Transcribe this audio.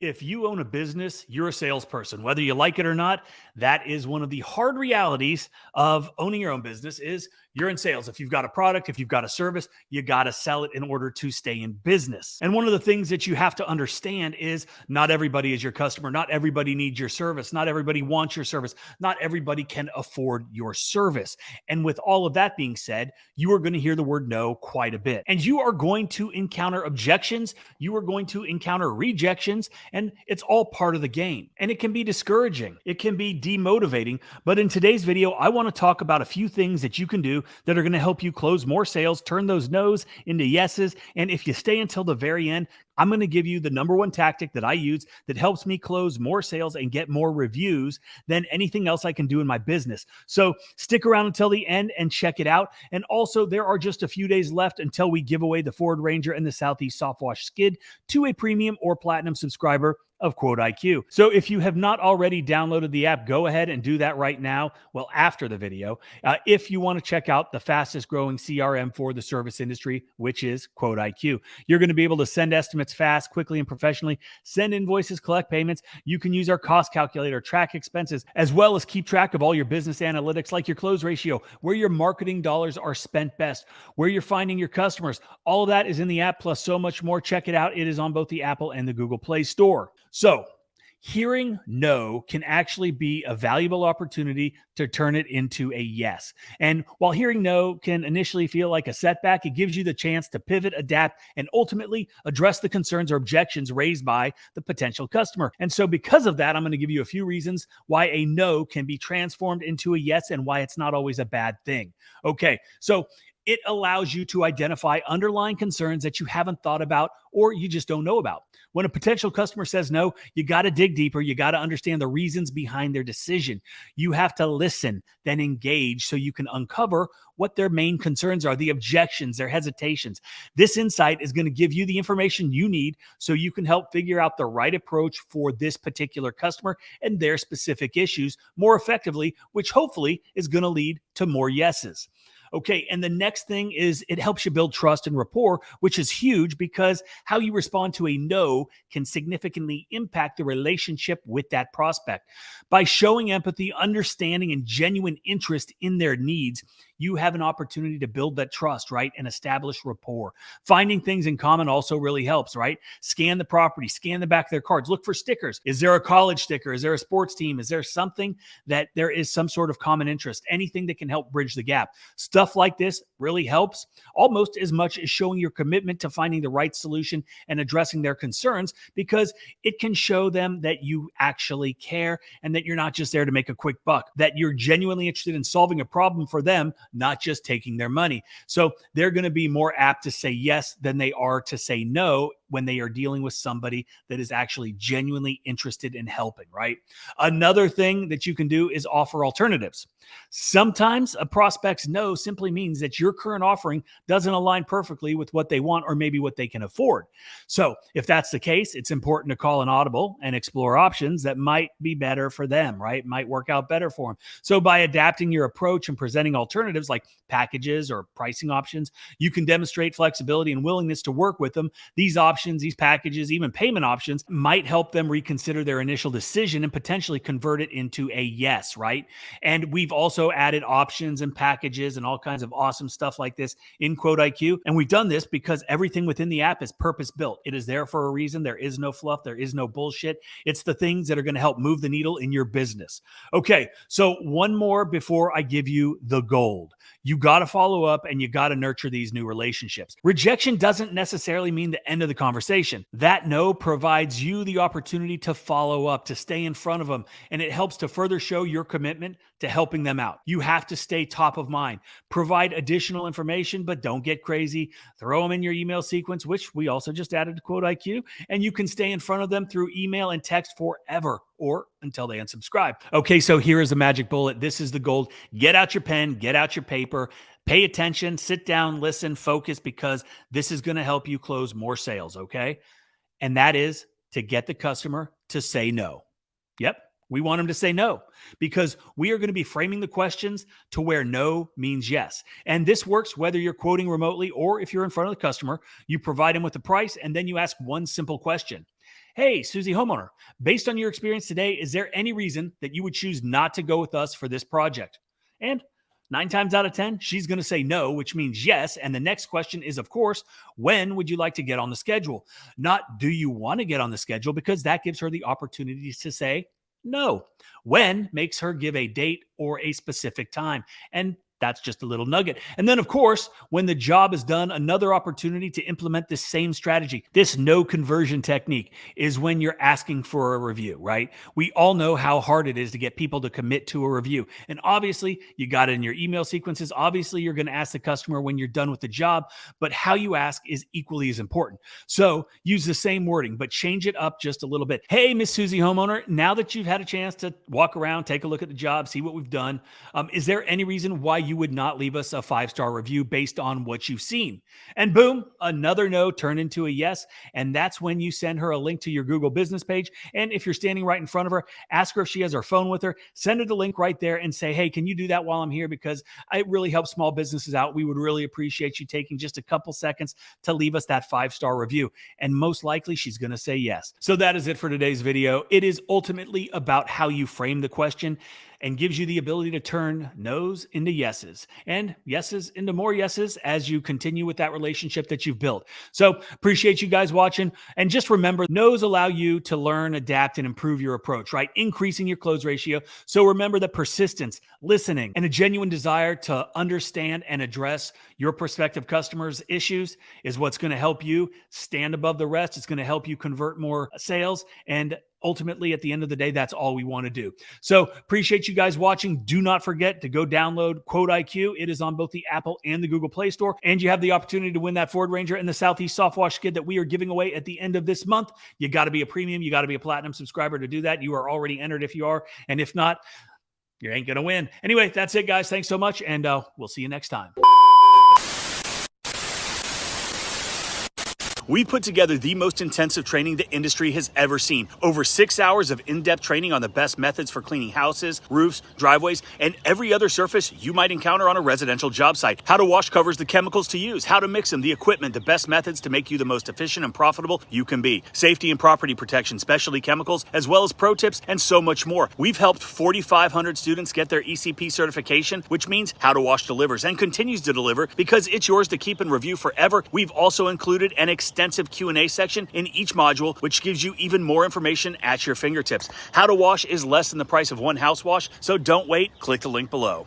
If you own a business, you're a salesperson. Whether you like it or not, that is one of the hard realities of owning your own business is you're in sales. If you've got a product, if you've got a service, you got to sell it in order to stay in business. And one of the things that you have to understand is not everybody is your customer. Not everybody needs your service. Not everybody wants your service. Not everybody can afford your service. And with all of that being said, you are going to hear the word no quite a bit. And you are going to encounter objections. You are going to encounter rejections. And it's all part of the game. And it can be discouraging. It can be demotivating. But in today's video, I want to talk about a few things that you can do that are going to help you close more sales, turn those no's into yeses. And if you stay until the very end, I'm going to give you the number one tactic that I use that helps me close more sales and get more reviews than anything else I can do in my business. So stick around until the end and check it out. And also, there are just a few days left until we give away the Ford Ranger and the Southeast Soft Wash Skid to a premium or platinum subscriber of 𝗤𝘂cie𝗁𝗤. So if you have not already downloaded the app, go ahead and do that right now. Well, after the video, if you want to check out the fastest growing CRM for the service industry, which is 𝗤𝘂cie𝗁𝗤. You're going to be able to send estimates fast, quickly, and professionally, send invoices, collect payments. You can use our cost calculator, track expenses, as well as keep track of all your business analytics like your close ratio, where your marketing dollars are spent best, where you're finding your customers. All of that is in the app, plus so much more. Check it out. It is on both the Apple and the Google Play Store. So hearing no can actually be a valuable opportunity to turn it into a yes. And while hearing no can initially feel like a setback, it gives you the chance to pivot, adapt, and ultimately address the concerns or objections raised by the potential customer. And so because of that, I'm going to give you a few reasons why a no can be transformed into a yes and why it's not always a bad thing. Okay, so it allows you to identify underlying concerns that you haven't thought about or you just don't know about. When a potential customer says no, you got to dig deeper. You got to understand the reasons behind their decision. You have to listen, then engage so you can uncover what their main concerns are, the objections, their hesitations. This insight is going to give you the information you need so you can help figure out the right approach for this particular customer and their specific issues more effectively, which hopefully is going to lead to more yeses. Okay, and the next thing is it helps you build trust and rapport, which is huge because how you respond to a no can significantly impact the relationship with that prospect. By showing empathy, understanding, and genuine interest in their needs, you have an opportunity to build that trust, right? And establish rapport. Finding things in common also really helps, right? Scan the property, scan the back of their cards, look for stickers. Is there a college sticker? Is there a sports team? Is there something that there is some sort of common interest? Anything that can help bridge the gap. Stuff like this really helps almost as much as showing your commitment to finding the right solution and addressing their concerns because it can show them that you actually care and that you're not just there to make a quick buck, that you're genuinely interested in solving a problem for them, not just taking their money. So they're going to be more apt to say yes than they are to say no when they are dealing with somebody that is actually genuinely interested in helping, right? Another thing that you can do is offer alternatives. Sometimes a prospect's no simply means that your current offering doesn't align perfectly with what they want or maybe what they can afford. So if that's the case, it's important to call an audible and explore options that might be better for them, right? Might work out better for them. So by adapting your approach and presenting alternatives like packages or pricing options, you can demonstrate flexibility and willingness to work with them. These options, these packages, even payment options might help them reconsider their initial decision and potentially convert it into a yes, right? And we've also added options and packages and all kinds of awesome stuff like this in 𝗤𝘂𝑖𝑞. And we've done this because everything within the app is purpose-built. It is there for a reason. There is no fluff. There is no bullshit. It's the things that are going to help move the needle in your business. Okay, so one more before I give you the gold. You got to follow up and you got to nurture these new relationships. Rejection doesn't necessarily mean the end of the conversation. That no provides you the opportunity to follow up, to stay in front of them, and it helps to further show your commitment to helping them out. You have to stay top of mind. Provide additional information, but don't get crazy. Throw them in your email sequence, which we also just added to 𝗤𝘂𝑖𝑞, and you can stay in front of them through email and text forever or until they unsubscribe. Okay, so here is the magic bullet. This is the gold. Get out your pen, get out your paper, pay attention, sit down, listen, focus, because this is going to help you close more sales, okay? And that is to get the customer to say no. Yep. We want them to say no because we are going to be framing the questions to where no means yes. And this works whether you're quoting remotely or if you're in front of the customer, you provide them with the price and then you ask one simple question. Hey, Susie homeowner, based on your experience today, is there any reason that you would choose not to go with us for this project? And 9 times out of 10, she's going to say no, which means yes. And the next question is, of course, when would you like to get on the schedule? Not do you want to get on the schedule, because that gives her the opportunity to say no. When makes her give a date or a specific time. And that's just a little nugget. And then, of course, when the job is done, another opportunity to implement this same strategy, this no conversion technique, is when you're asking for a review, right? We all know how hard it is to get people to commit to a review. And obviously, you got it in your email sequences. Obviously, you're going to ask the customer when you're done with the job, but how you ask is equally as important. So use the same wording, but change it up just a little bit. Hey, Miss Susie homeowner, now that you've had a chance to walk around, take a look at the job, see what we've done, is there any reason why you would not leave us a 5-star review based on what you've seen? And boom, another no turned into a yes. And that's when you send her a link to your Google business page. And if you're standing right in front of her, ask her if she has her phone with her, send her the link right there and say, hey, can you do that while I'm here? Because it really helps small businesses out. We would really appreciate you taking just a couple seconds to leave us that 5-star review. And most likely she's going to say yes. So that is it for today's video. It is ultimately about how you frame the question, and gives you the ability to turn no's into yeses and yeses into more yeses as you continue with that relationship that you've built. So appreciate you guys watching. And just remember, no's allow you to learn, adapt, and improve your approach, right? Increasing your close ratio. So remember that persistence, listening, and a genuine desire to understand and address your prospective customers' issues is what's going to help you stand above the rest. It's going to help you convert more sales, and ultimately, at the end of the day, that's all we want to do. So appreciate you guys watching. Do not forget to go download 𝗤𝘂𝗁𝗤. It is on both the Apple and the Google Play Store. And you have the opportunity to win that Ford Ranger and the Southeast Soft Wash skid that we are giving away at the end of this month. You got to be a premium. You got to be a platinum subscriber to do that. You are already entered if you are. And if not, you ain't going to win. Anyway, that's it, guys. Thanks so much. And we'll see you next time. We've put together the most intensive training the industry has ever seen. Over 6 hours of in-depth training on the best methods for cleaning houses, roofs, driveways, and every other surface you might encounter on a residential job site. How to wash covers, the chemicals to use, how to mix them, the equipment, the best methods to make you the most efficient and profitable you can be. Safety and property protection, specialty chemicals, as well as pro tips, and so much more. We've helped 4,500 students get their ECP certification, which means How to Wash delivers and continues to deliver because it's yours to keep and review forever. We've also included an extensive Q&A section in each module, which gives you even more information at your fingertips. How to Wash is less than the price of one house wash, so don't wait. Click the link below.